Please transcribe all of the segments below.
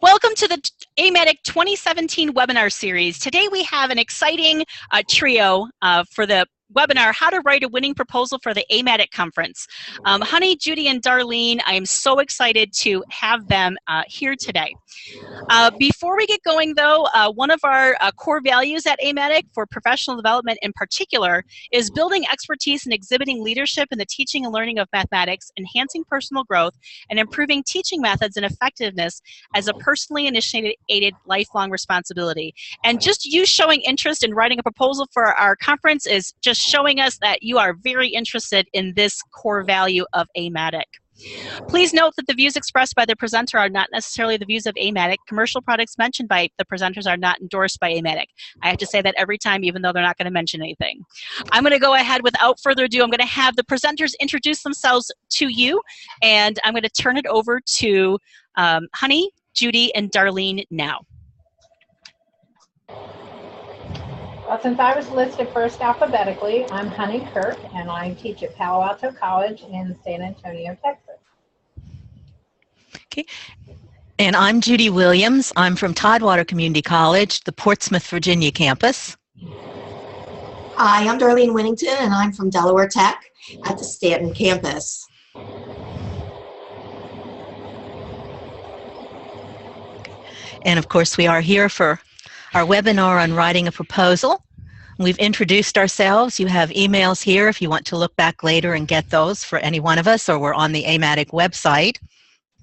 Welcome to the AMATYC 2017 webinar series. Today we have an exciting trio for the webinar, How to Write a Winning Proposal for the AMATYC Conference. Honey, Judy, and Darlene, I am so excited to have them here today. Before we get going though, one of our core values at AMATYC for professional development in particular is building expertise and exhibiting leadership in the teaching and learning of mathematics, enhancing personal growth, and improving teaching methods and effectiveness as a personally initiated lifelong responsibility. And just you showing interest in writing a proposal for our conference is just showing us that you are very interested in this core value of AMATYC. Please note that the views expressed by the presenter are not necessarily the views of AMATYC. Commercial products mentioned by the presenters are not endorsed by AMATYC. I have to say that every time, even though they're not going to mention anything. I'm going to go ahead without further ado. I'm going to have the presenters introduce themselves to you, and I'm going to turn it over to Honey, Judy, and Darlene now. Well, since I was listed first alphabetically, I'm Honey Kirk, and I teach at Palo Alto College in San Antonio, Texas. Okay. And I'm Judy Williams. I'm from Tidewater Community College, the Portsmouth, Virginia campus. Hi, I'm Darlene Winnington, and I'm from Delaware Tech at the Stanton campus. And of course, we are here for our webinar on writing a proposal. We've introduced ourselves. You have emails here if you want to look back later and get those for any one of us, or we're on the AMATYC website.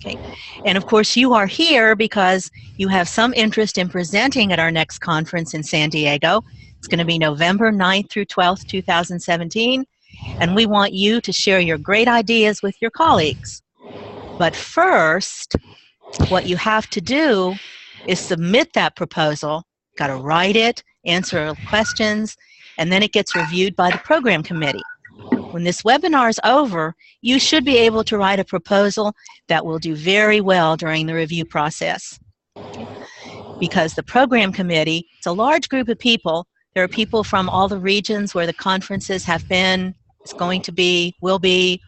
Okay. And of course, you are here because you have some interest in presenting at our next conference in San Diego. It's going to be November 9th through 12th, 2017. And we want you to share your great ideas with your colleagues. But first, what you have to do is submit that proposal. Got to write it, answer questions, and then it gets reviewed by the program committee. When this webinar is over, you should be able to write a proposal that will do very well during the review process. Because the program committee, it's a large group of people. There are people from all the regions where the conferences have been, is going to be, will be,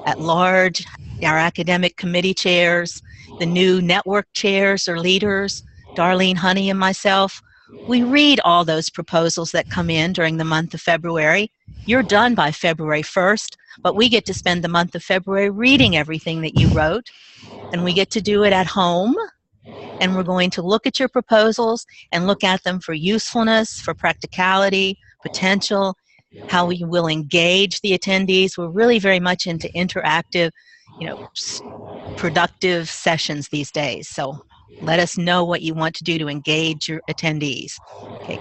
at large, our academic committee chairs, the new network chairs or leaders, Darlene, Honey, and myself. We read all those proposals that come in during the month of February. You're done by February 1st, but we get to spend the month of February reading everything that you wrote, and we get to do it at home, and we're going to look at your proposals and look at them for usefulness, for practicality, potential, how we will engage the attendees. We're really very much into interactive, productive sessions these days. So let us know what you want to do to engage your attendees. Okay.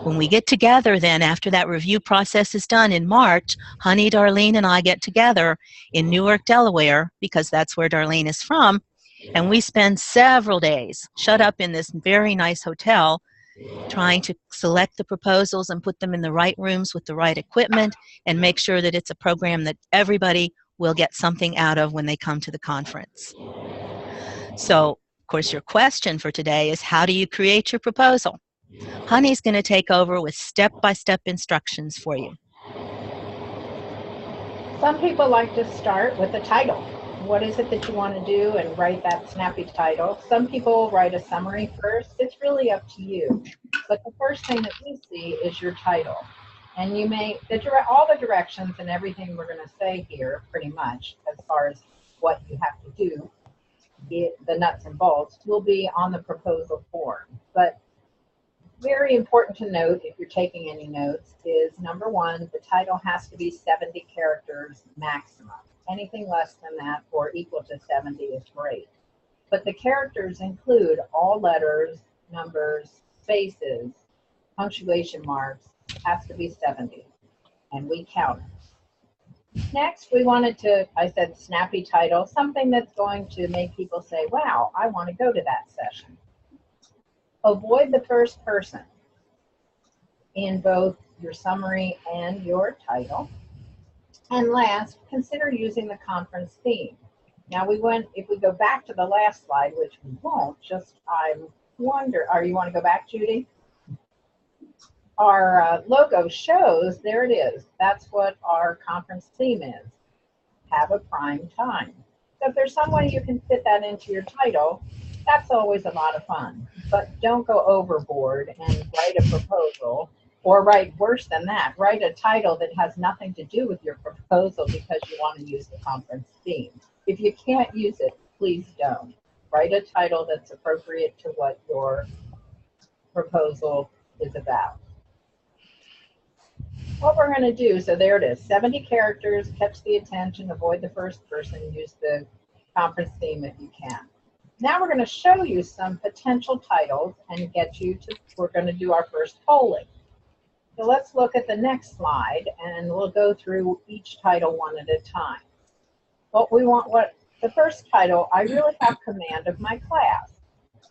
When we get together then, after that review process is done in March, Honey, Darlene, and I get together in Newark, Delaware, because that's where Darlene is from, and we spend several days shut up in this very nice hotel trying to select the proposals and put them in the right rooms with the right equipment and make sure that it's a program that everybody will get something out of when they come to the conference. So, of course, your question for today is, how do you create your proposal? Honey's going to take over with step-by-step instructions for you. Some people like to start with the title. What is it that you want to do, and write that snappy title. Some people write a summary first. It's really up to you. But the first thing that we see is your title. And you may, all the directions and everything we're going to say here, pretty much, as far as what you have to do, the nuts and bolts, will be on the proposal form. But very important to note, if you're taking any notes, is number one, the title has to be 70 characters maximum. Anything less than that or equal to 70 is great. But the characters include all letters, numbers, spaces, punctuation marks, has to be 70, and we count it. Next, we wanted to, I said snappy title, something that's going to make people say, wow, I want to go to that session. Avoid the first person in both your summary and your title. And last, consider using the conference theme. Now if we go back to the last slide, which we won't, I wonder, you want to go back, Judy? Our logo shows, there it is. That's what our conference theme is. Have a prime time. So if there's some way you can fit that into your title, That's always a lot of fun. But don't go overboard and write a proposal, or write worse than that, write a title that has nothing to do with your proposal because you want to use the conference theme. If you can't use it, please don't. Write a title that's appropriate to what your proposal is about. What we're going to do, so there it is, 70 characters, catch the attention, avoid the first person, use the conference theme if you can. Now we're going to show you some potential titles and get you to, we're going to do our first polling. So let's look at the next slide and we'll go through each title one at a time. The first title, I really have command of my class.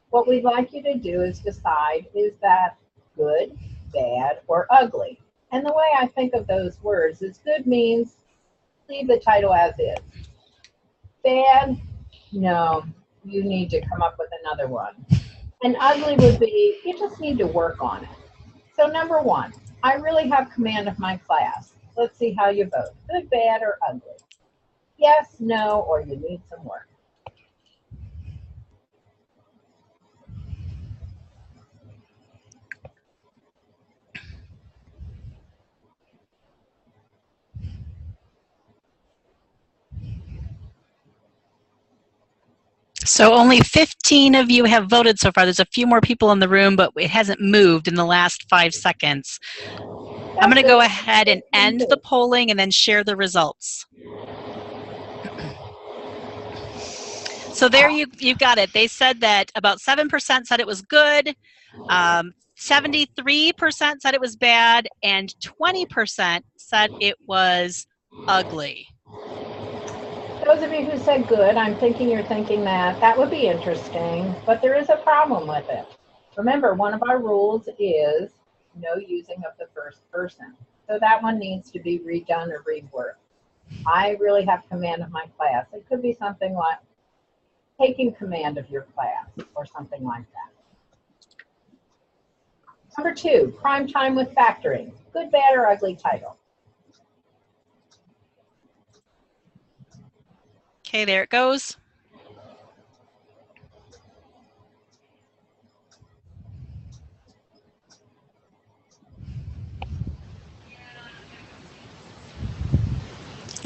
What we'd like you to do is decide, is that good, bad, or ugly? And the way I think of those words is good means leave the title as is. Bad, no, you need to come up with another one. And ugly would be, you just need to work on it. So number one, I really have command of my class. Let's see how you vote. Good, bad, or ugly? Yes, no, or you need some work. So only 15 of you have voted so far. There's a few more people in the room, but it hasn't moved in the last 5 seconds. I'm going to go ahead and end the polling and then share the results. So there you've got it. They said that about 7% said it was good, 73% said it was bad, and 20% said it was ugly. Those of you who said good, I'm thinking you're thinking that would be interesting, but there is a problem with it. Remember, one of our rules is no using of the first person. So that one needs to be redone or reworked. I really have command of my class. It could be something like taking command of your class or something like that. Number 2, prime time with factoring. Good, bad, or ugly title? Okay, there it goes.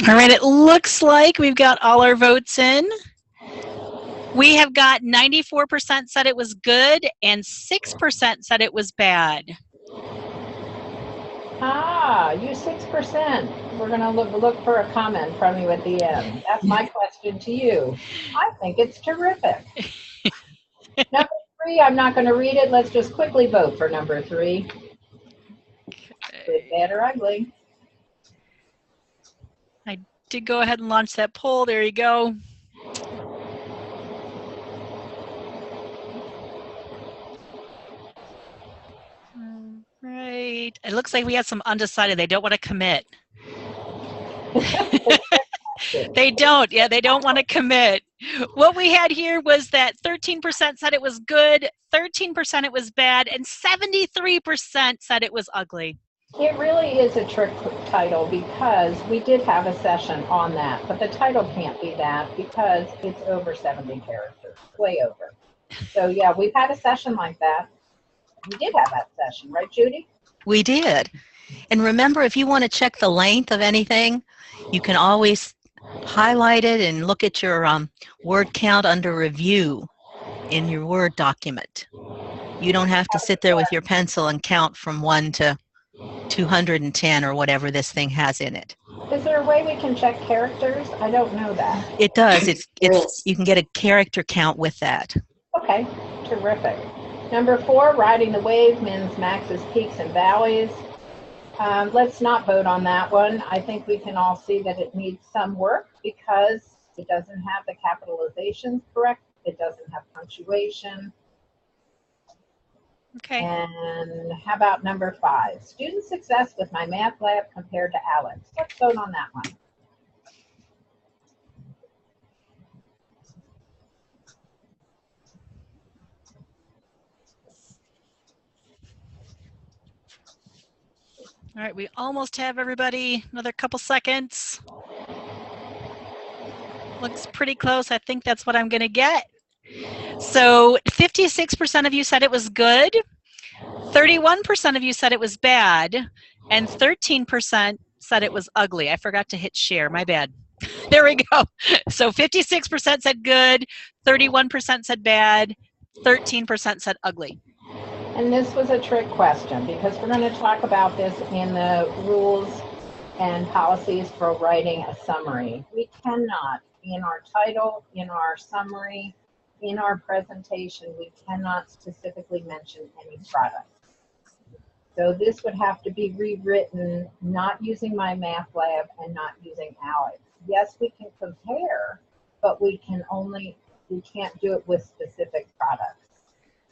All right, it looks like we've got all our votes in. We have got 94% said it was good and 6% said it was bad. Ah, you 6%. We're going to look for a comment from you at the end. That's my question to you. I think it's terrific. Number 3, I'm not going to read it. Let's just quickly vote for number 3. Good, bad, or ugly? I did go ahead and launch that poll. There you go. Right. It looks like we have some undecided. They don't want to commit. They don't. Yeah, they don't want to commit. What we had here was that 13% said it was good, 13% it was bad, and 73% said it was ugly. It really is a trick title because we did have a session on that, but the title can't be that because it's over 70 characters, way over. So yeah, we've had a session like that. We did have that session, right, Judy? We did. And remember, if you want to check the length of anything, you can always highlight it and look at your word count under review in your Word document. You don't have to sit there with your pencil and count from 1 to 210 or whatever this thing has in it. Is there a way we can check characters? I don't know that. It does. You can get a character count with that. Okay, terrific. Number 4, riding the wave, mins, maxes, peaks, and valleys. Let's not vote on that one. I think we can all see that it needs some work because it doesn't have the capitalizations correct. It doesn't have punctuation. Okay. And how about number 5? Student success with my math lab compared to Alex. Let's vote on that one. All right, we almost have everybody. Another couple seconds. Looks pretty close. I think that's what I'm going to get. So 56% of you said it was good, 31% of you said it was bad, and 13% said it was ugly. I forgot to hit share, my bad. There we go. So 56% said good, 31% said bad, 13% said ugly. And this was a trick question because we're going to talk about this in the rules and policies for writing a summary. We cannot, in our title, in our summary, in our presentation, we cannot specifically mention any products. So this would have to be rewritten, not using my math lab and not using Alex. Yes, we can compare, but we can't do it with specific products.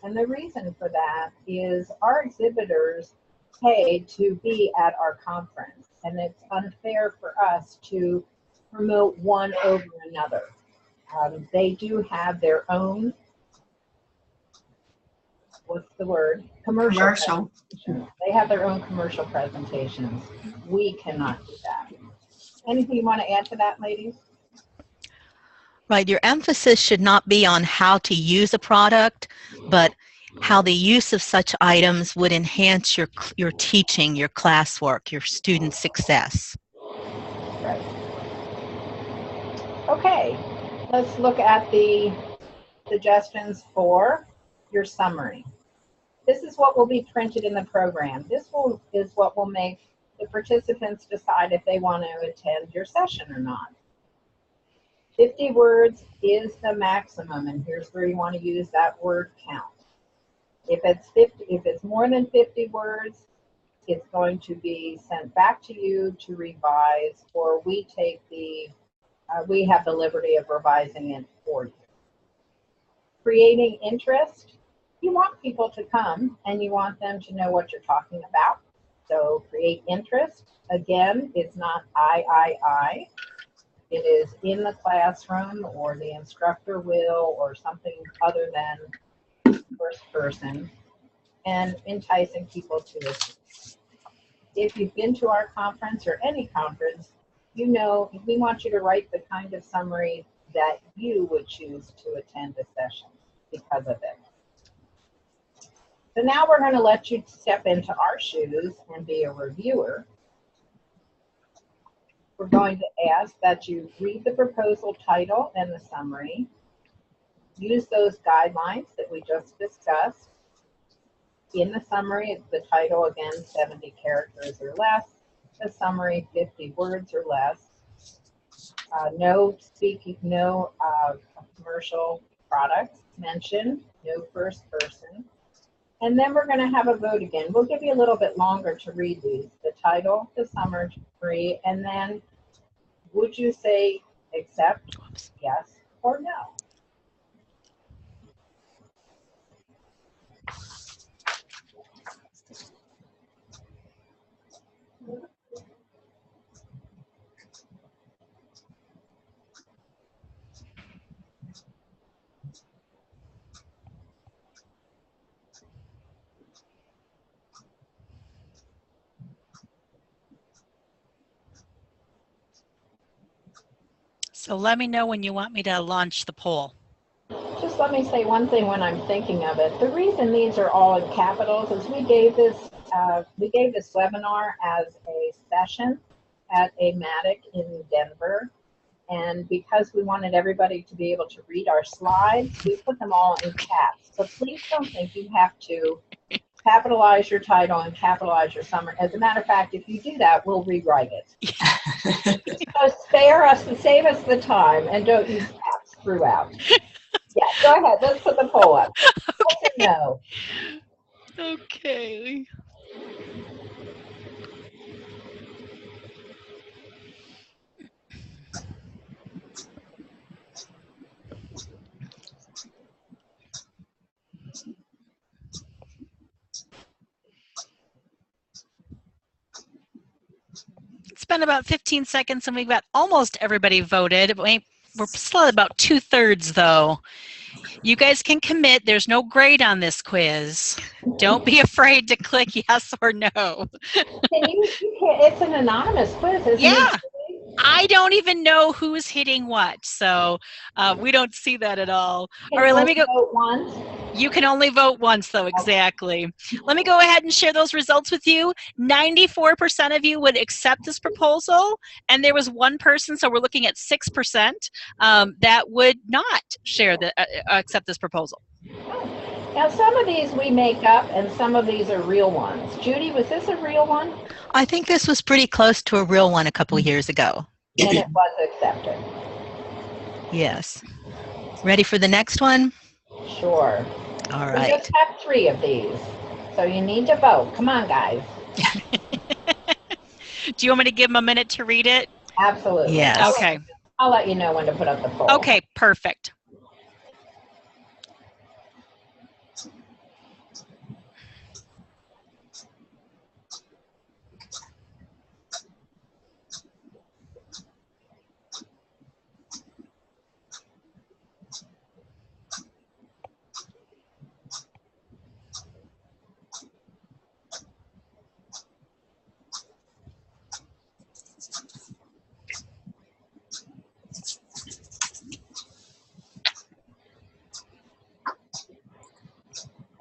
And the reason for that is our exhibitors pay to be at our conference, and it's unfair for us to promote one over another. They do have their own, what's the word? Commercial. They have their own commercial presentations. We cannot do that. Anything you want to add to that, ladies? Right, your emphasis should not be on how to use a product, but how the use of such items would enhance your teaching, your classwork, your student success. Right. Okay, let's look at the suggestions for your summary. This is what will be printed in the program. This is what will make the participants decide if they want to attend your session or not. 50 words is the maximum, and here's where you want to use that word count. If it's more than 50 words, it's going to be sent back to you to revise, or we have the liberty of revising it for you. Creating interest. You want people to come and you want them to know what you're talking about. So create interest. Again, it's not I. It is in the classroom, or the instructor will, or something other than first person, and enticing people to it. If you've been to our conference or any conference, you know we want you to write the kind of summary that you would choose to attend a session because of it. So now we're going to let you step into our shoes and be a reviewer. We're going to ask that you read the proposal title and the summary. Use those guidelines that we just discussed. In the summary, the title, again, 70 characters or less. The summary, 50 words or less. No speaking, no commercial products mentioned, no first person. And then we're going to have a vote again. We'll give you a little bit longer to read these. The title, the summary, and then would you say accept, yes, or no? So let me know when you want me to launch the poll. Just let me say one thing when I'm thinking of it. The reason these are all in capitals is we gave this webinar as a session at AMATYC in Denver. And because we wanted everybody to be able to read our slides, we put them all in caps. So please don't think you have to capitalize your title and capitalize your summary. As a matter of fact, if you do that, we'll rewrite it. So save us the time, and don't use caps throughout. Yeah, go ahead. Let's put the poll up. Okay. No. Okay. It's been about 15 seconds and we've got almost everybody voted. We're still at about 2/3 though. You guys can commit. There's no grade on this quiz. Don't be afraid to click yes or no. It's an anonymous quiz, isn't it? I don't even know who's hitting what, so we don't see that at all. Can All right, you let me only go. vote once? You can only vote once, though, exactly. Let me go ahead and share those results with you. 94% of you would accept this proposal, and there was one person, so we're looking at 6%, that would not share accept this proposal. Now, some of these we make up, and some of these are real ones. Judy, was this a real one? I think this was pretty close to a real one a couple of years ago. And it was accepted. Yes. Ready for the next one? Sure. All We right. just have 3 of these, so you need to vote. Come on, guys. Do you want me to give them a minute to read it? Absolutely. Yes. Okay. I'll let you know when to put up the poll. Okay, perfect.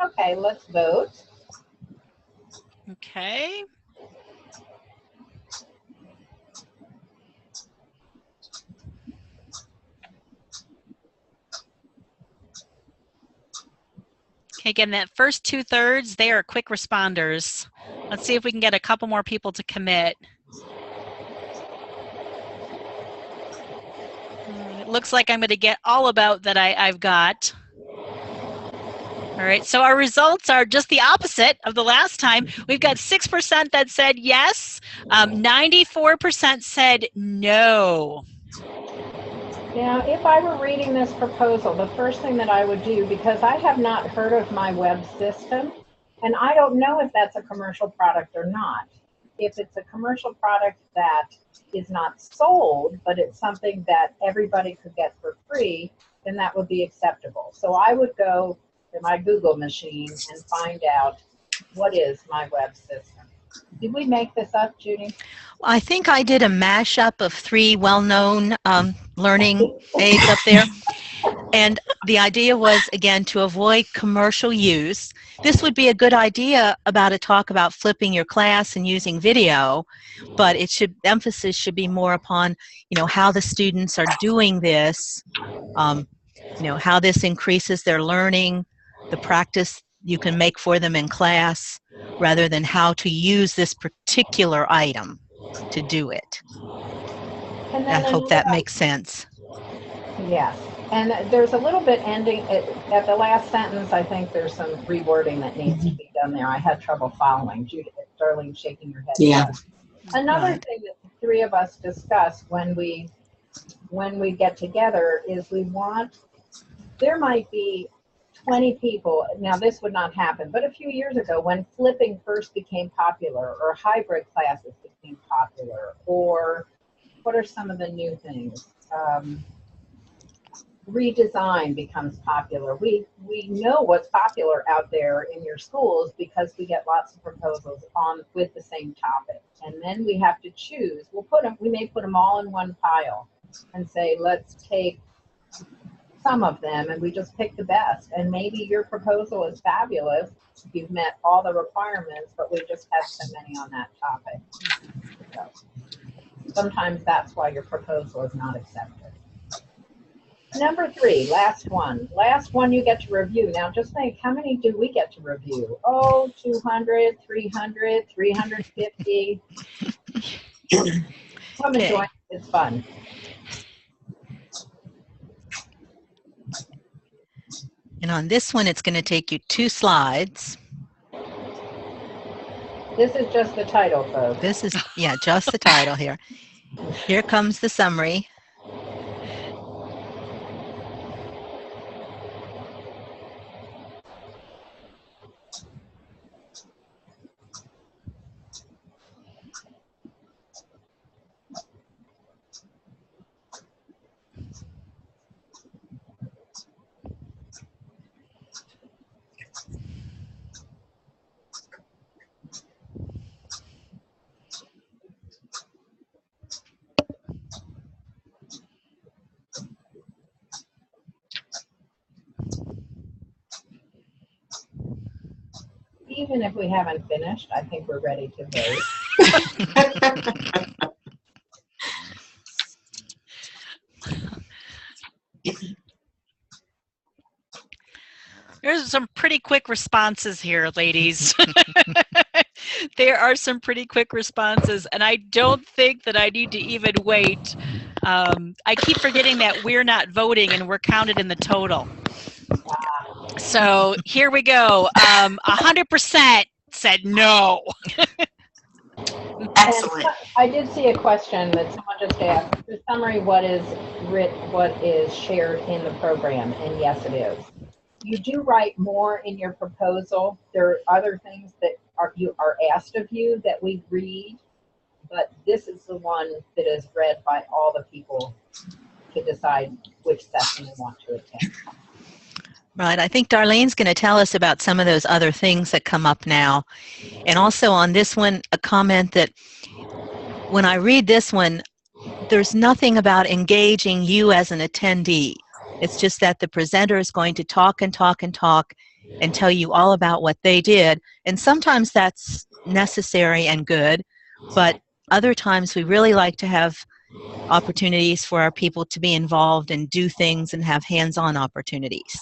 Okay, let's vote. Okay. Okay, again, that first 2/3, they are quick responders. Let's see if we can get a couple more people to commit. It looks like I'm going to get all about that I've got. All right, so our results are just the opposite of the last time. We've got 6% that said yes, 94% said no. Now, if I were reading this proposal, the first thing that I would do, because I have not heard of my web system, and I don't know if that's a commercial product or not. If it's a commercial product that is not sold, but it's something that everybody could get for free, then that would be acceptable. So I would go to my Google machine and find out what is my web system. Did we make this up, Judy? I think I did a mashup of 3 well-known learning aids up there. And the idea was, again, to avoid commercial use. This would be a good idea about a talk about flipping your class and using video, but emphasis should be more upon, how the students are doing this, how this increases their learning, the practice you can make for them in class, rather than how to use this particular item to do it. And I then hope that makes sense. Yes, and there's a little bit ending at the last sentence. I think there's some rewording that needs to be done there. I had trouble following. Judy, Darlene, shaking your head. Yeah. Yes. Another Right. thing that the 3 of us discuss when we get together is there might be 20 people. Now this would not happen, but a few years ago when flipping first became popular, or hybrid classes became popular, or what are some of the new things? Redesign becomes popular. We know what's popular out there in your schools because we get lots of proposals on with the same topic, and then we have to choose. We may put them all in one pile and say, let's take some of them, and we just pick the best. And maybe your proposal is fabulous. You've met all the requirements, but we just have so many on that topic. So sometimes that's why your proposal is not accepted. Number 3, last one. Last one you get to review. Now just think, how many do we get to review? Oh, 200, 300, 350. Come and join. It's fun. And on this one, it's going to take you 2 slides. This is just the title, folks. This is, just the title here. Here comes the summary. even if we haven't finished, I think we're ready to vote. There's some pretty quick responses here, ladies. There are some pretty quick responses, and I don't think that I need to even wait. I keep forgetting that we're not voting and we're counted in the total. So here we go. 100% said no. Excellent. And I did see a question that someone just asked. For summary, what is shared in the program? And yes, it is. You do write more in your proposal. There are other things that are asked of you that we read, but this is the one that is read by all the people to decide which session they want to attend. Right. I think Darlene's going to tell us about some of those other things that come up now. And also on this one, a comment that when I read this one, there's nothing about engaging you as an attendee. It's just that the presenter is going to talk and talk and talk and tell you all about what they did. And sometimes that's necessary and good, but other times we really like to have opportunities for our people to be involved and do things and have hands-on opportunities.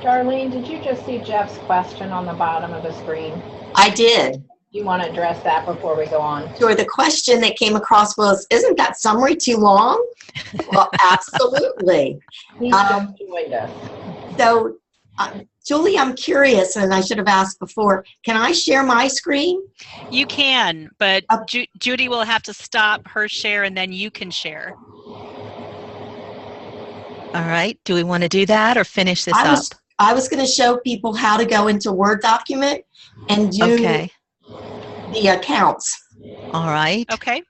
Darlene, did you just see Jeff's question on the bottom of the screen? I did. Do you want to address that before we go on? Sure. The question that came across was, isn't that summary too long? Well, absolutely. He just joined us. So, Julie, I'm curious, and I should have asked before, can I share my screen? You can, but Judy will have to stop her share and then you can share. All right. Do we want to do that or finish this up? I was going to show people how to go into Word document and do the accounts. All right. Okay.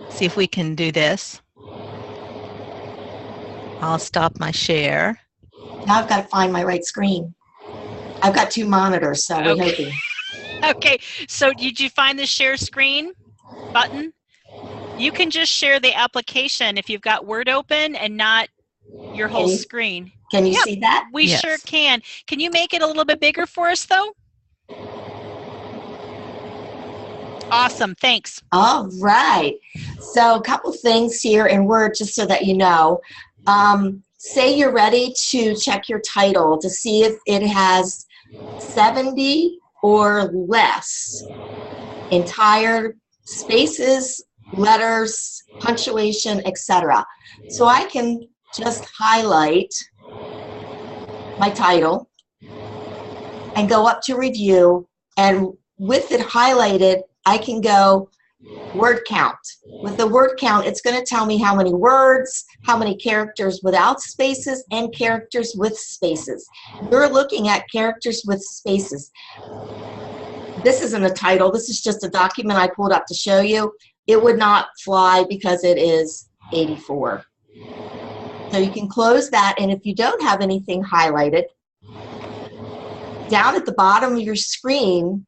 See if we can do this. I'll stop my share. Now I've got to find my right screen. I've got two monitors, so we're hoping. Okay, so did you find the share screen button? You can just share the application if you've got Word open and not your whole screen. Can you see that? We sure can. Can you make it a little bit bigger for us, though? Awesome, thanks. All right. So a couple things here in Word, just so that you know. Say you're ready to check your title to see if it has 70 or less entire spaces, letters, punctuation, etc. So I can just highlight my title and go up to review, and with it highlighted, I can go word count. With the word count, it's going to tell me how many words, how many characters without spaces, and characters with spaces. You're looking at characters with spaces. This isn't a title. This is just a document I pulled up to show you. It would not fly because it is 84. So you can close that, and if you don't have anything highlighted, down at the bottom of your screen,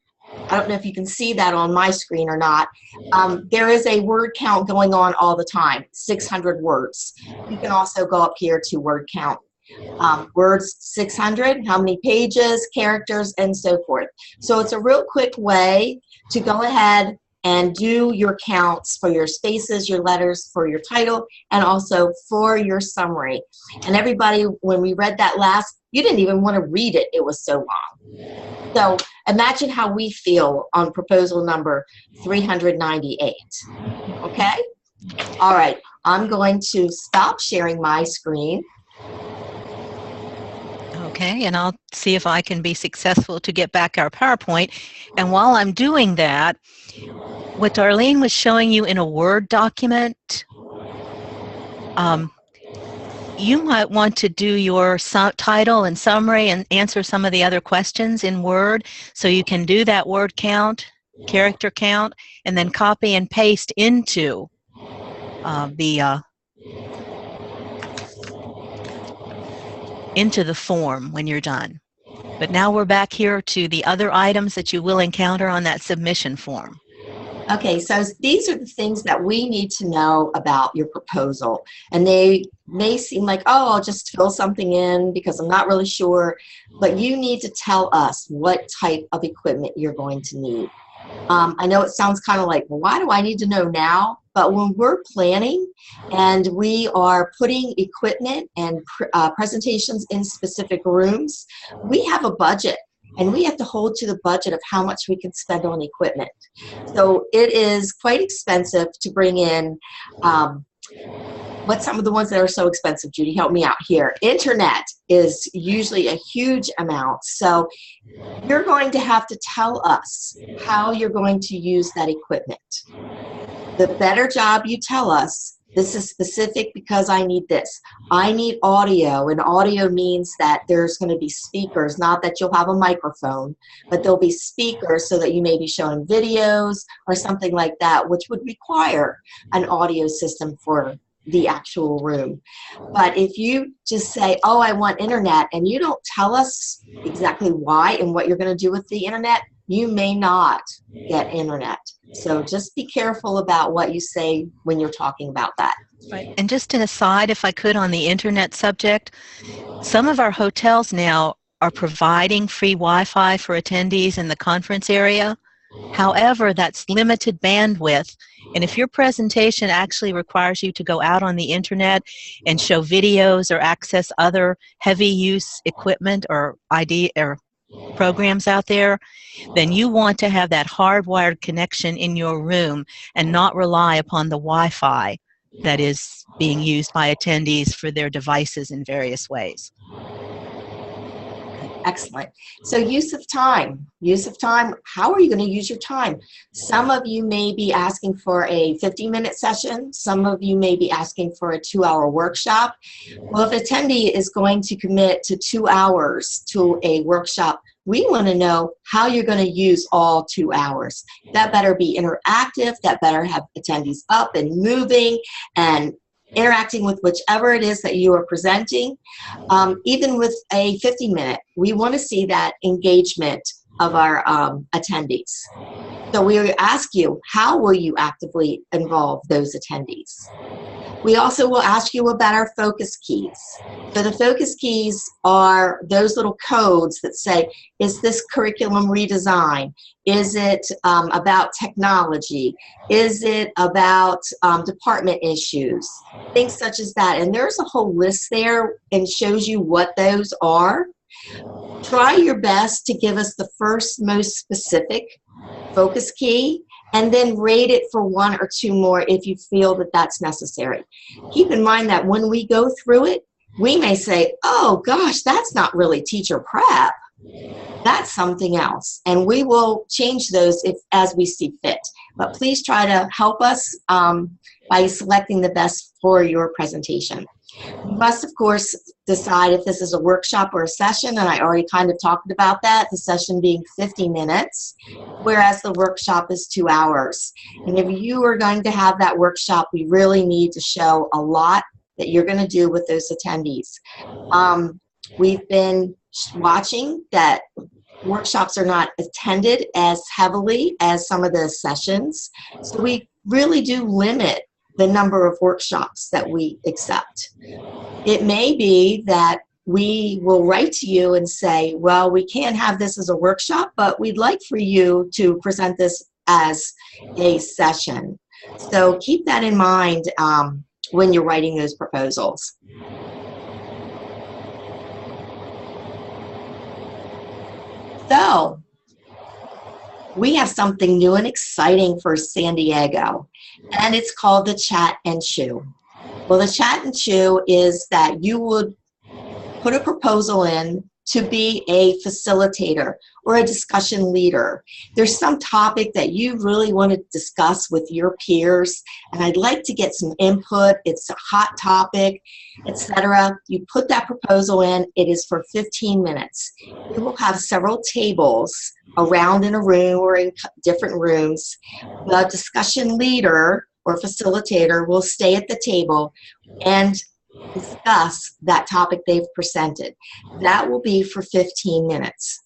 I don't know if you can see that on my screen or not, there is a word count going on all the time, 600 words. You can also go up here to word count. Words 600, how many pages, characters, and so forth. So it's a real quick way to go ahead and do your counts for your spaces, your letters, for your title, and also for your summary. And everybody, when we read that last, you didn't even want to read it. It was so long. So imagine how we feel on proposal number 398. Okay? All right. I'm going to stop sharing my screen. Okay, and I'll see if I can be successful to get back our PowerPoint. And while I'm doing that, what Darlene was showing you in a Word document, you might want to do your title and summary and answer some of the other questions in Word, so you can do that word count, character count, and then copy and paste into the form when you're done. But now we're back here to the other items that you will encounter on that submission form. Okay, so these are the things that we need to know about your proposal. And they may seem like, oh, I'll just fill something in because I'm not really sure. But you need to tell us what type of equipment you're going to need. I know it sounds kind of like, well, why do I need to know now? But when we're planning and we are putting equipment and presentations in specific rooms, we have a budget. And we have to hold to the budget of how much we can spend on equipment. So it is quite expensive to bring in, what's some of the ones that are so expensive, Judy? Help me out here. Internet is usually a huge amount. So you're going to have to tell us how you're going to use that equipment. The better job you tell us, this is specific because I need this. I need audio, and audio means that there's going to be speakers, not that you'll have a microphone, but there'll be speakers so that you may be showing videos or something like that, which would require an audio system for the actual room. But if you just say, oh, I want internet, and you don't tell us exactly why and what you're going to do with the internet, you may not get internet. So just be careful about what you say when you're talking about that. Right. And just an aside, if I could, on the internet subject, some of our hotels now are providing free Wi-Fi for attendees in the conference area. However, that's limited bandwidth. And if your presentation actually requires you to go out on the internet and show videos or access other heavy use equipment or programs out there, then you want to have that hardwired connection in your room and not rely upon the Wi-Fi that is being used by attendees for their devices in various ways. Excellent. So use of time. Use of time. How are you going to use your time? Some of you may be asking for a 50-minute session. Some of you may be asking for a 2-hour workshop. Well, if an attendee is going to commit to 2 hours to a workshop, we want to know how you're going to use all 2 hours. That better be interactive. That better have attendees up and moving and interacting with whichever it is that you are presenting. Even with a 50-minute, we want to see that engagement of our attendees. So we ask you, how will you actively involve those attendees? We also will ask you about our focus keys. So the focus keys are those little codes that say, is this curriculum redesign? Is it about technology? Is it about department issues? Things such as that. And there's a whole list there and shows you what those are. Try your best to give us the first most specific focus key, and then rate it for 1 or 2 more if you feel that that's necessary. Keep in mind that when we go through it, we may say, oh gosh, that's not really teacher prep. That's something else. And we will change those as we see fit. But please try to help us by selecting the best for your presentation. You must, of course, decide if this is a workshop or a session, and I already kind of talked about that, the session being 50 minutes, whereas the workshop is 2 hours. And if you are going to have that workshop, we really need to show a lot that you're going to do with those attendees. We've been watching that workshops are not attended as heavily as some of the sessions, so we really do limit the number of workshops that we accept. It may be that we will write to you and say, well, we can't have this as a workshop, but we'd like for you to present this as a session. So keep that in mind when you're writing those proposals. So we have something new and exciting for San Diego, and it's called the Chat and Chew. Well, the Chat and Chew is that you would put a proposal in to be a facilitator or a discussion leader. There's some topic that you really want to discuss with your peers, and I'd like to get some input. It's a hot topic, etc. You put that proposal in. It is for 15 minutes. You will have several tables around in a room or in different rooms. The discussion leader or facilitator will stay at the table and discuss that topic they've presented. That will be for 15 minutes.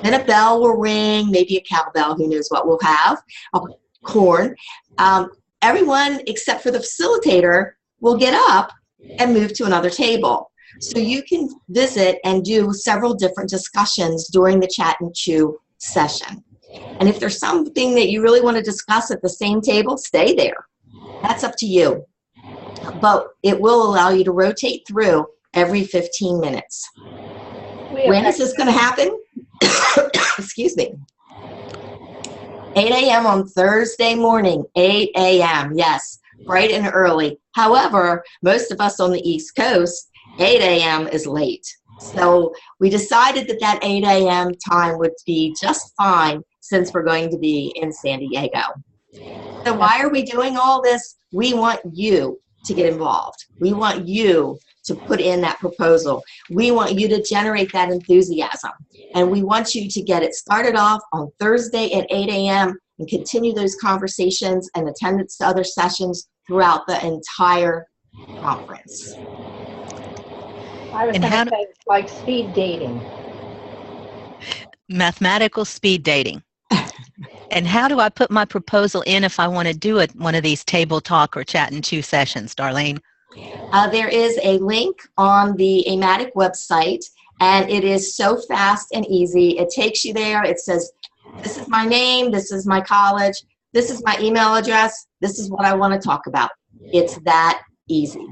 Then a bell will ring, maybe a cowbell, who knows what we'll have. corn, everyone except for the facilitator will get up and move to another table. So you can visit and do several different discussions during the chat and chew session. And if there's something that you really want to discuss at the same table, stay there. That's up to you. But it will allow you to rotate through every 15 minutes. When is this going to happen? Excuse me. 8 a.m. on Thursday morning, 8 a.m. Yes, bright and early. However, most of us on the East Coast, 8 a.m. is late. So we decided that that 8 a.m. time would be just fine since we're going to be in San Diego. So why are we doing all this? We want you to get involved. We want you to put in that proposal. We want you to generate that enthusiasm. And we want you to get it started off on Thursday at 8 a.m. and continue those conversations and attendance to other sessions throughout the entire conference. I was going to say it's like speed dating. Mathematical speed dating. And how do I put my proposal in if I want to do one of these table talk or chat and chew sessions, Darlene? There is a link on the AMATYC website, and it is so fast and easy. It takes you there. It says, this is my name, this is my college, this is my email address, this is what I want to talk about. It's that easy.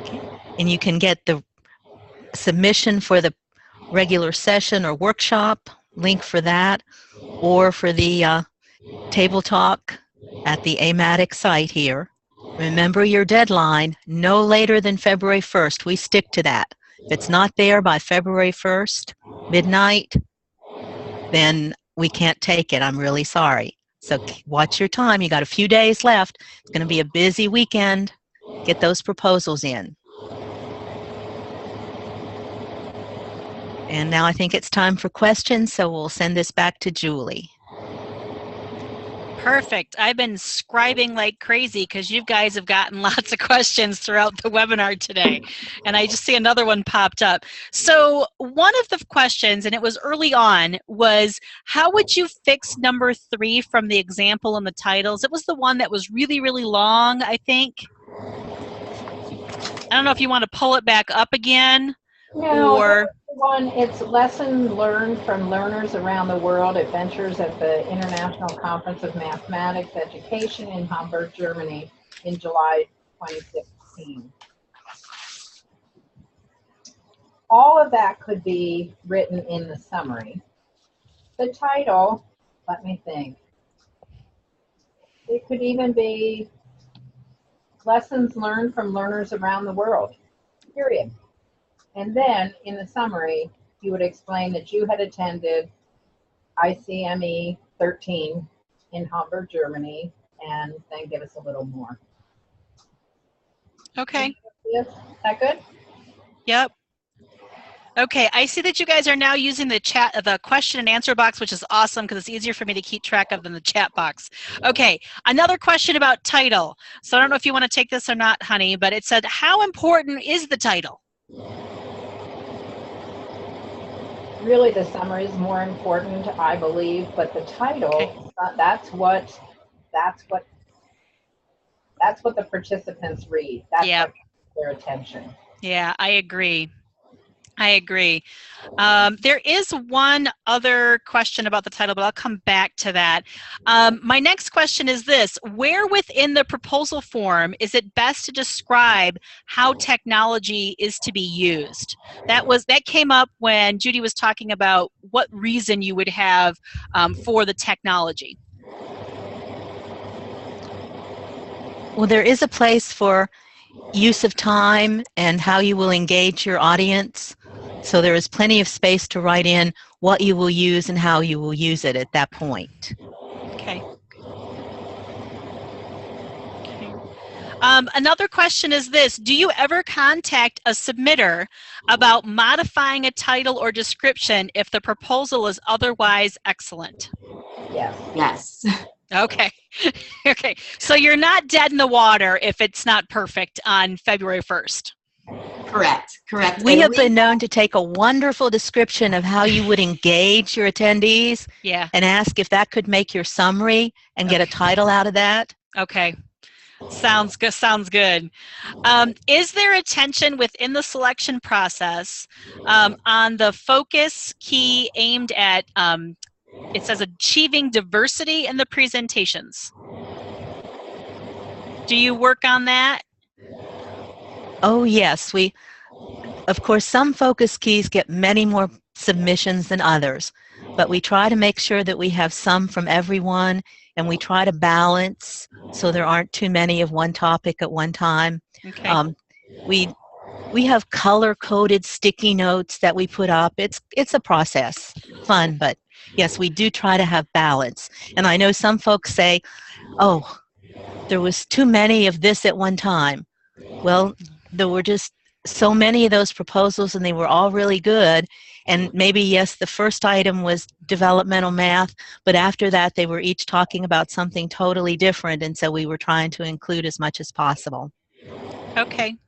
Okay. And you can get the submission for the regular session or workshop, link for that, or for the table talk at the AMATYC site here. Remember your deadline, no later than February 1st. We stick to that. If it's not there by February 1st, midnight, then we can't take it. I'm really sorry. So watch your time. You got a few days left. It's going to be a busy weekend. Get those proposals in. And now I think it's time for questions, so we'll send this back to Julie. Perfect. I've been scribing like crazy because you guys have gotten lots of questions throughout the webinar today. And I just see another one popped up. So one of the questions, and it was early on, was how would you fix number 3 from the example in the titles? It was the one that was really, really long, I think. I don't know if you want to pull it back up again. No, or one, it's lessons learned from learners around the world, adventures at the International Conference of Mathematics Education in Hamburg, Germany in July 2016. All of that could be written in the summary. The title, let me think. It could even be lessons learned from learners around the world, period. And then in the summary, you would explain that you had attended ICME 13 in Hamburg, Germany, and then give us a little more. okay. Is that good? Yep. Okay, I see that you guys are now using the chat, the question and answer box, which is awesome because it's easier for me to keep track of than the chat box. Okay, another question about title. So I don't know if you want to take this or not, honey, but it said, how important is the title? Really, the summary is more important, I believe, but the title, okay. that's what the participants read. That's yep. what gets their attention. Yeah, I agree. I agree. There is one other question about the title, but I'll come back to that. My next question is this: where within the proposal form is it best to describe how technology is to be used? That came up when Judy was talking about what reason you would have for the technology. Well, there is a place for use of time and how you will engage your audience. So there is plenty of space to write in what you will use and how you will use it at that point. Okay. Another question is this: do you ever contact a submitter about modifying a title or description if the proposal is otherwise excellent? Yes. Yes. Okay. Okay. So you're not dead in the water if it's not perfect on February 1st. Correct, correct. We And have been known to take a wonderful description of how you would engage your attendees Yeah. and ask if that could make your summary and get a title out of that. Okay. Sounds good. Sounds good. Is there a tension within the selection process on the focus key aimed at, it says, achieving diversity in the presentations? Do you work on that? Oh, yes. Of course, some focus keys get many more submissions than others, but we try to make sure that we have some from everyone, and we try to balance so there aren't too many of one topic at one time. Okay. We have color-coded sticky notes that we put up. It's a process, fun, but yes, we do try to have balance. And I know some folks say, oh, there was too many of this at one time. Well, there were just so many of those proposals, and they were all really good. And maybe, yes, the first item was developmental math, but after that, they were each talking about something totally different, and so we were trying to include as much as possible. Okay.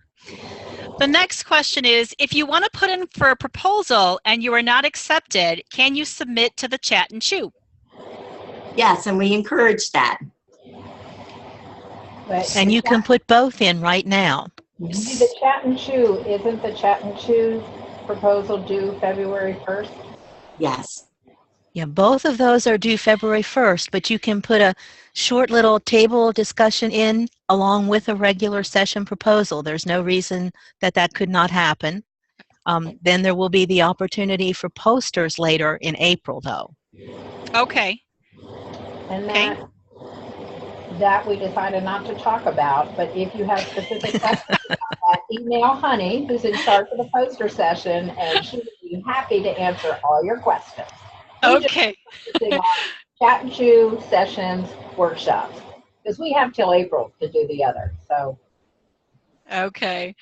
The next question is, if you want to put in for a proposal and you are not accepted, can you submit to the chat and chew? yes, and we encourage that. But And you can put both in right now. see, the chat and chew, isn't the chat and chew proposal due February 1st? Yes. Yeah, both of those are due February 1st, but you can put a short little table discussion in along with a regular session proposal. There's no reason that that could not happen. Then there will be the opportunity for posters later in April, though. Okay. And Okay. that we decided not to talk about, but if you have specific questions about that, email Honey, who's in charge of the poster session, and she would be happy to answer all your questions. We just Okay. focusing on chat and chew sessions, workshops, because we have till April to do the other. So Okay.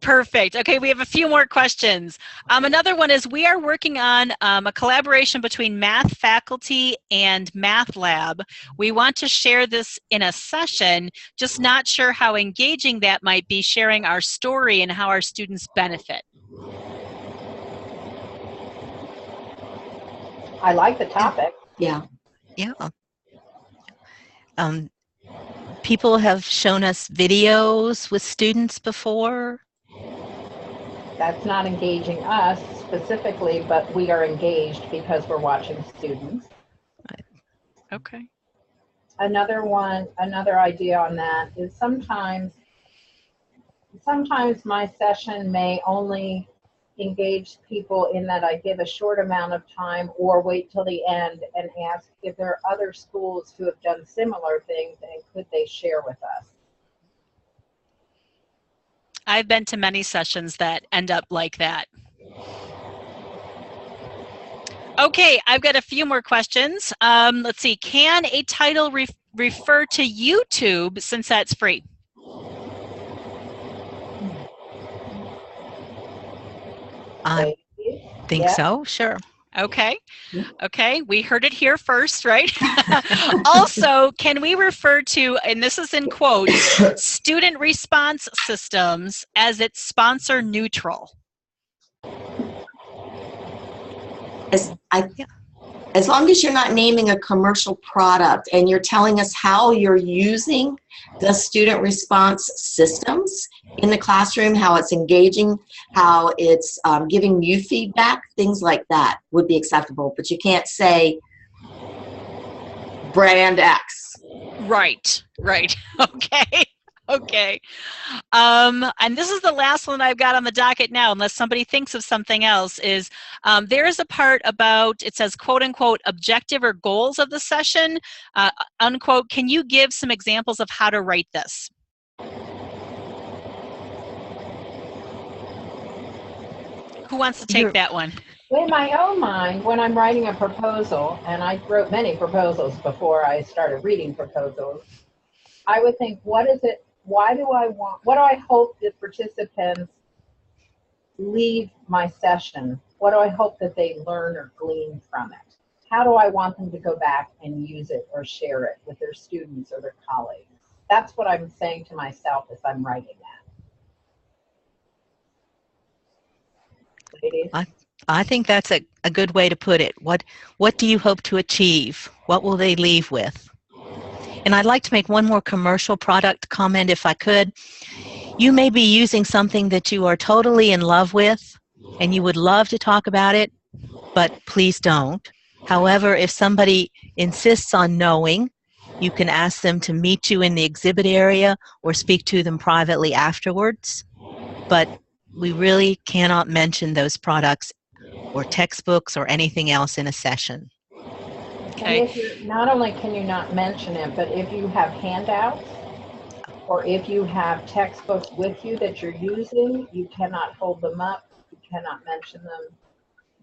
Perfect. Okay, we have a few more questions. Another one is, we are working on a collaboration between math faculty and math lab. We want to share this in a session, just not sure how engaging that might be, sharing our story and how our students benefit. I like the topic. Yeah. Yeah. People have shown us videos with students before. That's not engaging us specifically, but we are engaged because we're watching students. Okay. Another idea on that is sometimes my session may only engage people in that I give a short amount of time or wait till the end and ask if there are other schools who have done similar things and could they share with us. I've been to many sessions that end up like that. Okay, I've got a few more questions. Let's see. Can a title refer to YouTube since that's free? I think Yeah. so, sure. Okay. Okay, we heard it here first, right? Also, can we refer to, and this is in quotes, student response systems as it's sponsor neutral? As long as you're not naming a commercial product and you're telling us how you're using the student response systems in the classroom, how it's engaging, how it's giving you feedback, things like that would be acceptable. But you can't say brand X. Right, right. Okay. Okay. And this is the last one I've got on the docket now, unless somebody thinks of something else, is there is a part about, it says, quote unquote, objective or goals of the session, unquote. Can you give some examples of how to write this? Who wants to take that one? In my own mind, when I'm writing a proposal, and I wrote many proposals before I started reading proposals, I would think, what is it? What do I hope that participants leave my session? What do I hope that they learn or glean from it? How do I want them to go back and use it or share it with their students or their colleagues? That's what I'm saying to myself as I'm writing ladies? I think that's a good way to put it. What do you hope to achieve? What will they leave with? And I'd like to make one more commercial product comment if I could. You may be using something that you are totally in love with and you would love to talk about it, but please don't. However, if somebody insists on knowing, you can ask them to meet you in the exhibit area or speak to them privately afterwards. But we really cannot mention those products or textbooks or anything else in a session. Okay. And if you, not only can you not mention it, but if you have handouts or if you have textbooks with you that you're using, you cannot hold them up. You cannot mention them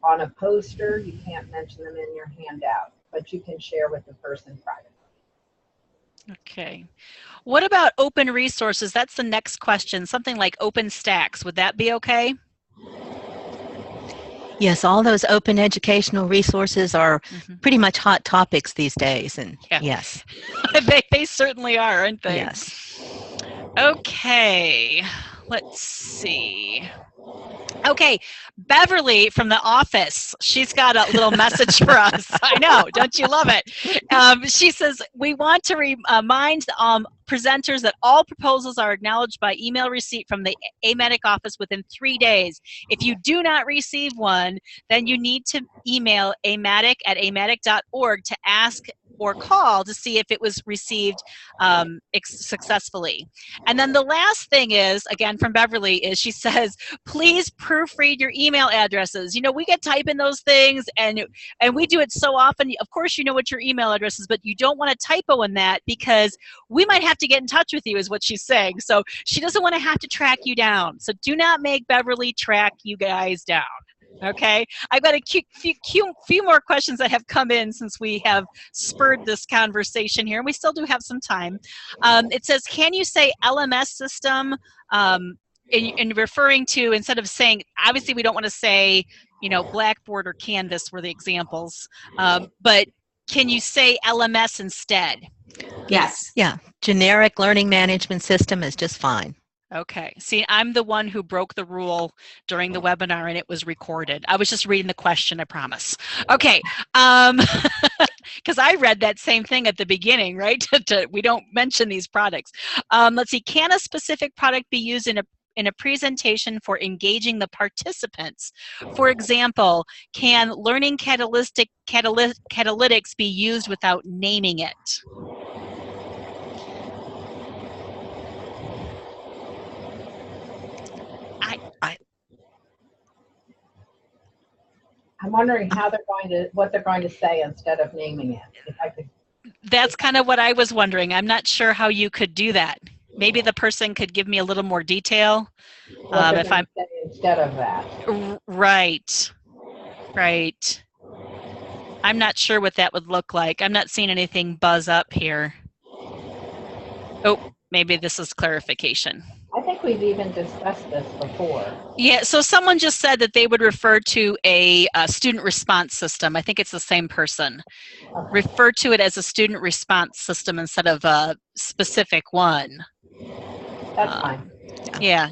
on a poster. You can't mention them in your handout, but you can share with the person privately. Okay. What about open resources? That's the next question. Something like OpenStax. Would that be okay? Yes, all those open educational resources are pretty much hot topics these days, and yes. They certainly are, aren't they? Yes. Okay, let's see. Okay, Beverly from the office, she's got a little message for us. I know, don't you love it? She says, we want to remind presenters that all proposals are acknowledged by email receipt from the AMATYC office within 3 days. If you do not receive one, then you need to email amatyc@amatyc.org to ask or call to see if it was received successfully. And then the last thing is, again from Beverly, is she says, please proofread your email addresses. You know, we get type in those things and we do it so often. Of course you know what your email address is, but you don't want a typo in that because we might have to get in touch with you is what she's saying. So she doesn't want to have to track you down. So do not make Beverly track you guys down. Okay, I've got a few more questions that have come in since we have spurred this conversation here, and we still do have some time. It says, can you say LMS system in referring to, instead of saying, obviously we don't want to say, you know, Blackboard or Canvas were the examples, but can you say LMS instead? Yes. Yeah, generic learning management system is just fine. Okay. See, I'm the one who broke the rule during the webinar and it was recorded. I was just reading the question, I promise. Okay. Because I read that same thing at the beginning, right? We don't mention these products. Let's see. Can a specific product be used in a presentation for engaging the participants? For example, can learning catalytics be used without naming it? I'm wondering how they're going to, what they're going to say instead of naming it. If I could. That's kind of what I was wondering. I'm not sure how you could do that. Maybe the person could give me a little more detail. If I'm instead of that. Right. Right. I'm not sure what that would look like. I'm not seeing anything buzz up here. Oh, maybe this is clarification. I think we've even discussed this before. Yeah, so someone just said that they would refer to a student response system. I think it's the same person. Okay. Refer to it as a student response system instead of a specific one. That's fine. Yeah.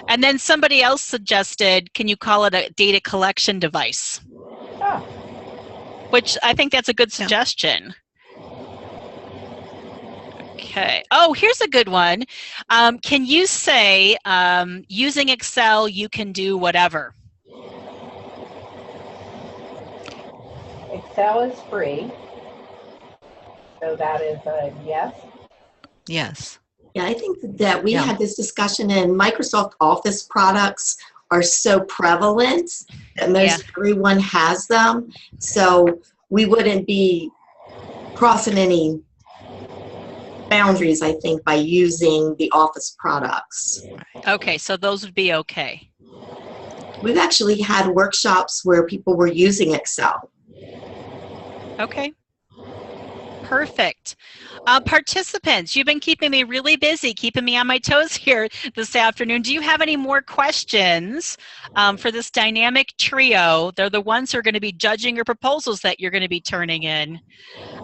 And then somebody else suggested, can you call it a data collection device? Oh. Which I think that's a good suggestion. Okay. Oh, here's a good one. Can you say, using Excel, you can do whatever? Excel is free. So that is a yes. Yes. Yeah, I think that we had this discussion, and Microsoft Office products are so prevalent that most everyone has them. So we wouldn't be crossing any boundaries, I think, by using the Office products. Okay, so those would be okay. We've actually had workshops where people were using Excel. Okay. Perfect. Participants, you've been keeping me really busy, keeping me on my toes here this afternoon. Do you have any more questions for this dynamic trio? They're the ones who are going to be judging your proposals that you're going to be turning in.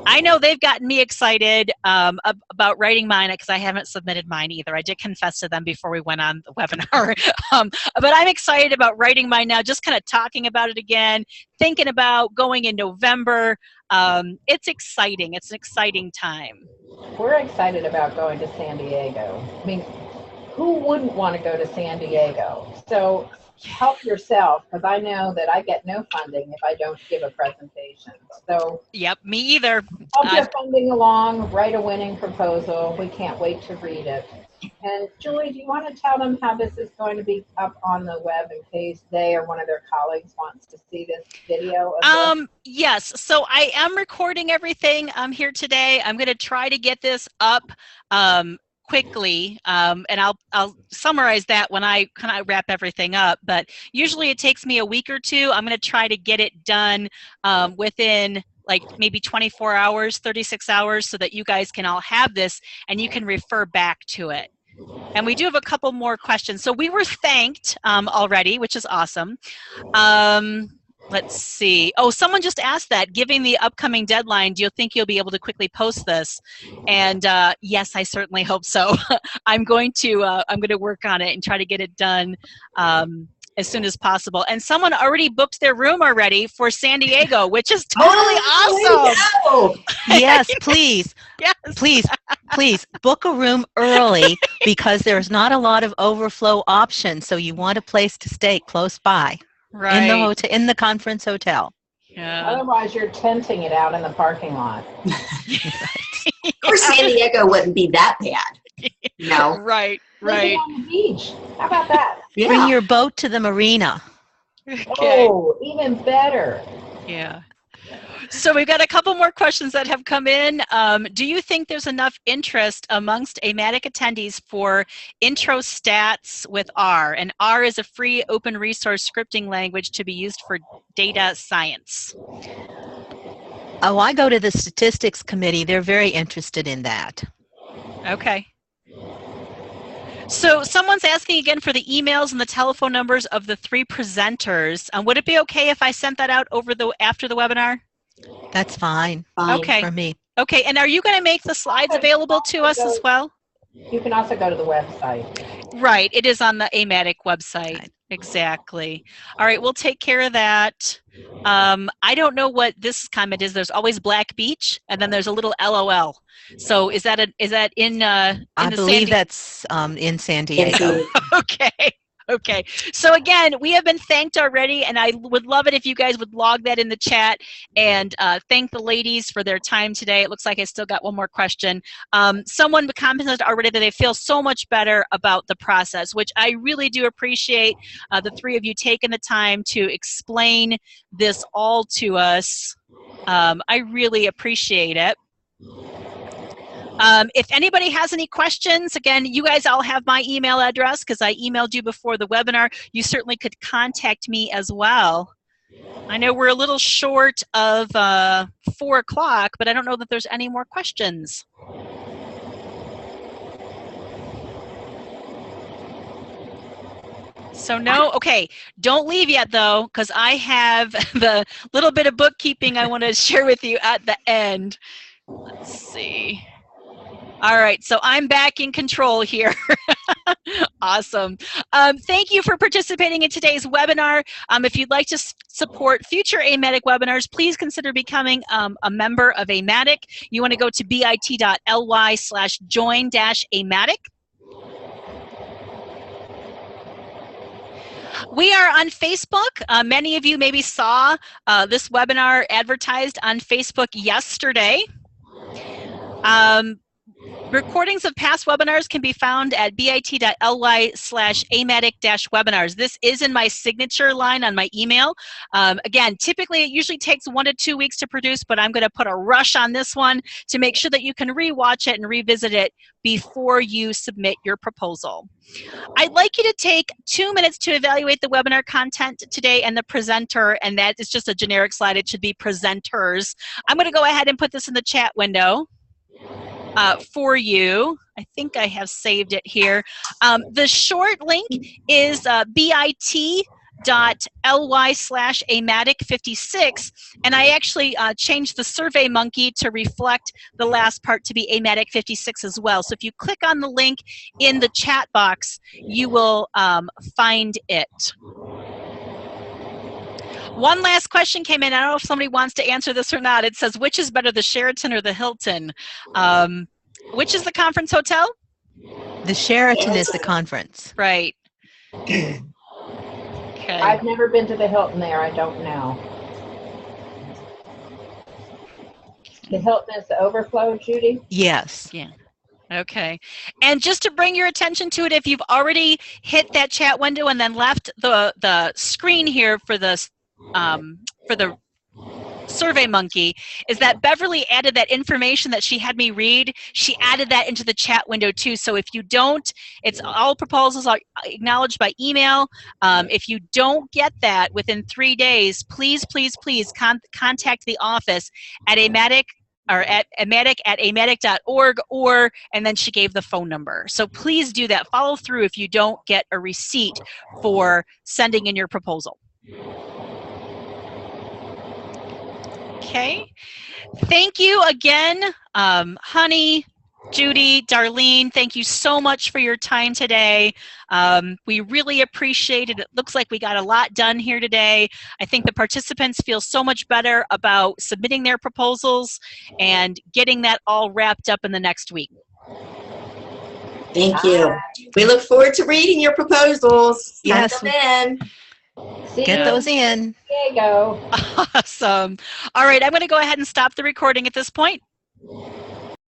I know they've gotten me excited about writing mine because I haven't submitted mine either. I did confess to them before we went on the webinar. But I'm excited about writing mine now, just kind of talking about it again, thinking about going in November. It's exciting. It's an exciting time. We're excited about going to San Diego. I mean, who wouldn't want to go to San Diego? So help yourself, because I know that I get no funding if I don't give a presentation. So yep, me either. Help your funding along, write a winning proposal. We can't wait to read it. And Julie, do you want to tell them how this is going to be up on the web in case they or one of their colleagues wants to see this video? Yes, so I am recording everything here today. I'm going to try to get this up quickly, and I'll summarize that when I kind of wrap everything up. But usually it takes me a week or two. I'm going to try to get it done within like maybe 24 hours, 36 hours, so that you guys can all have this and you can refer back to it. And we do have a couple more questions. So we were thanked already, which is awesome. Let's see. Oh, someone just asked that, given the upcoming deadline, do you think you'll be able to quickly post this? And yes, I certainly hope so. I'm going to work on it and try to get it done as soon as possible. And someone already booked their room already for San Diego, which is totally awesome. Yes, please. Yes. Please book a room early because there's not a lot of overflow options. So you want a place to stay close by. Right. In the hotel, in the conference hotel. Yeah. Otherwise, you're tenting it out in the parking lot. Of course, San Diego wouldn't be that bad. No. Right. Living on the beach. How about that? Yeah. Bring your boat to the marina. Okay. Oh, even better. Yeah. So we've got a couple more questions that have come in. Do you think there's enough interest amongst AMATYC attendees for intro stats with R? And R is a free open resource scripting language to be used for data science. Oh, I go to the statistics committee. They're very interested in that. Okay. So someone's asking again for the emails and the telephone numbers of the 3 presenters. Would it be okay if I sent that out after the webinar? That's fine. Okay. For me. Okay, and are you going to make the slides available to us as well? You can also go to the website. Right, it is on the AMATYC website. Right. Exactly. All right, we'll take care of that. I don't know what this comment is. There's always Black Beach, and then there's a little LOL. So is that in I believe that's in San Diego. Okay. Okay, so again, we have been thanked already, and I would love it if you guys would log that in the chat and thank the ladies for their time today. It looks like I still got one more question. Someone commented already that they feel so much better about the process, which I really do appreciate the 3 of you taking the time to explain this all to us. I really appreciate it. If anybody has any questions, again, you guys all have my email address because I emailed you before the webinar. You certainly could contact me as well. I know we're a little short of 4 o'clock, but I don't know that there's any more questions. So no, okay, don't leave yet though, because I have the little bit of bookkeeping I want to share with you at the end. Let's see. All right, so I'm back in control here. Awesome. Thank you for participating in today's webinar. If you'd like to support future AMATYC webinars, please consider becoming a member of AMATYC. You want to go to bit.ly/join-AMATYC. We are on Facebook. Many of you maybe saw this webinar advertised on Facebook yesterday. Recordings of past webinars can be found at bit.ly/amatic-webinars. This is in my signature line on my email. Again, typically it usually takes 1 to 2 weeks to produce, but I'm going to put a rush on this one to make sure that you can rewatch it and revisit it before you submit your proposal. I'd like you to take 2 minutes to evaluate the webinar content today and the presenter, and that is just a generic slide. It should be presenters. I'm going to go ahead and put this in the chat window for you. I think I have saved it here. The short link is bit.ly/amatic56, and I actually changed the Survey Monkey to reflect the last part to be AMATYC56 as well. So if you click on the link in the chat box, you will find it. One last question came in. I don't know if somebody wants to answer this or not. It says, which is better, the Sheraton or the Hilton? Which is the conference hotel? The Sheraton is the conference. Right. Okay. I've never been to the Hilton there. I don't know. The Hilton is the overflow, Judy? Yes. Yeah. Okay. And just to bring your attention to it, if you've already hit that chat window and then left the screen here for the Survey Monkey, is that Beverly added that information that she had me read. She added that into the chat window too. So if you don't, it's all proposals are acknowledged by email. If you don't get that within 3 days, please contact the office at AMATYC or at amatic@amatic.org, or, and then she gave the phone number. So please do that. Follow through if you don't get a receipt for sending in your proposal. Okay. Thank you again, Honey, Judy, Darlene. Thank you so much for your time today. We really appreciate it. It looks like we got a lot done here today. I think the participants feel so much better about submitting their proposals and getting that all wrapped up in the next week. Thank you. We look forward to reading your proposals. Yes. Send them in. Get those in. There you go. Awesome. All right, I'm going to go ahead and stop the recording at this point.